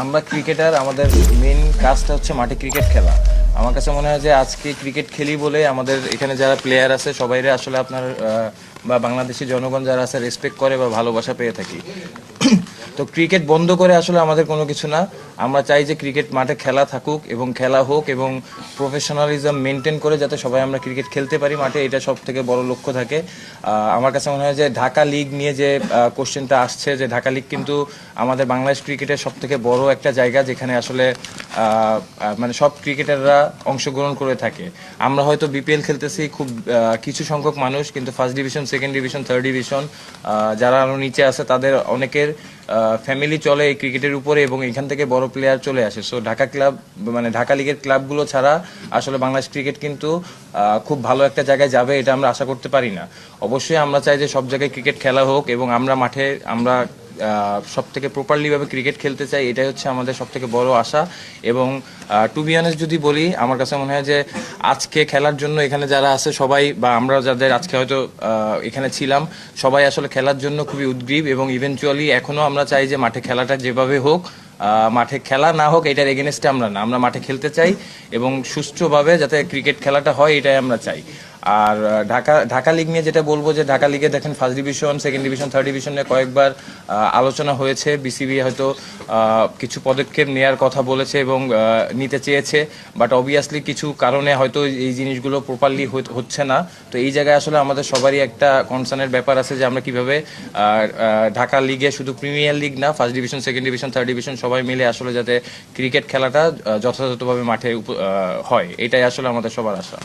আমরা ক্রিকেটার, আমাদের মেন কাজটা হচ্ছে মাঠে ক্রিকেট খেলা। আমার কাছে মনে হয় যে আজকে ক্রিকেট খেলি বলে আমাদের এখানে যারা প্লেয়ার আছে সবাইরে আসলে আপনার বা বাংলাদেশি জনগণ যারা আছে রেসপেক্ট করে বা ভালোবাসা পেয়ে থাকি। তো ক্রিকেট বন্ধ করে আসলে আমাদের কোনো কিছু না। আমরা চাই যে ক্রিকেট মাঠে খেলা থাকুক এবং খেলা হোক এবং প্রফেশনালিজম মেনটেন করে যাতে সবাই আমরা ক্রিকেট খেলতে পারি মাঠে, এটা সব থেকে বড় লক্ষ্য থাকে। আমার কাছে মনে হয় যে ঢাকা লিগ নিয়ে যে কোশ্চেনটা আসছে, যে ঢাকা লিগ কিন্তু আমাদের বাংলাদেশ ক্রিকেটের সব থেকে বড় একটা জায়গা যেখানে আসলে মানে সব ক্রিকেটাররা অংশগ্রহণ করে থাকে। আমরা হয়তো বিপিএল খেলতেছি খুব কিছু সংখ্যক মানুষ, কিন্তু first division, second division, third division যারা আরও নিচে আছে তাদের অনেকের ফ্যামিলি চলে এই ক্রিকেটের উপরে এবং এখান থেকে বড় প্লেয়ার চলে আসে। সো ঢাকা ক্লাব মানে ঢাকা লিগের ক্লাবগুলো ছাড়া আসলে বাংলাদেশ ক্রিকেট কিন্তু খুব ভালো একটা জায়গায় যাবে এটা আমরা আশা করতে পারি না। অবশ্যই আমরা চাই যে সব জায়গায় ক্রিকেট খেলা হোক এবং আমরা মাঠে আমরা সব থেকে প্রপারলিভাবে ক্রিকেট খেলতে চাই, এটাই হচ্ছে আমাদের সব থেকে বড় আশা। এবং টু বি অনেস্ট যদি বলি, আমার কাছে মনে হয় যে আজকে খেলার জন্য এখানে যারা আছে সবাই বা আমরা যাদের আজকে হয়তো এখানে ছিলাম সবাই আসলে খেলার জন্য খুবই উদ্গ্রীব এবং ইভেনচুয়ালি এখনও আমরা চাই যে মাঠে খেলাটা যেভাবে হোক, মাঠে খেলা না হোক এটার এগেনস্টে আমরা না, আমরা মাঠে খেলতে চাই এবং সুষ্ঠুভাবে যাতে ক্রিকেট খেলাটা হয় এটাই আমরা চাই। আর ঢাকা লিগ নিয়ে যেটা বলবো, যে ঢাকা লিগে দেখেন first division, second division, third ডিভিশনে কয়েকবার আলোচনা হয়েছে। বিসিবি হয়তো কিছু পদক্ষেপ নেওয়ার কথা বলেছে এবং নিতে চেয়েছে, বাট অবভিয়াসলি কিছু কারণে হয়তো এই জিনিসগুলো প্রপারলি হচ্ছে না। তো এই জায়গায় আসলে আমাদের সবারই একটা কনসার্নের ব্যাপার আছে যে আমরা কিভাবে ঢাকা লিগে শুধু প্রিমিয়ার লিগ না, first division, second division, third division সবাই মিলে আসলে যাতে ক্রিকেট খেলাটা যথাযথভাবে মাঠে হয়, এটাই আসলে আমাদের সবার আশা।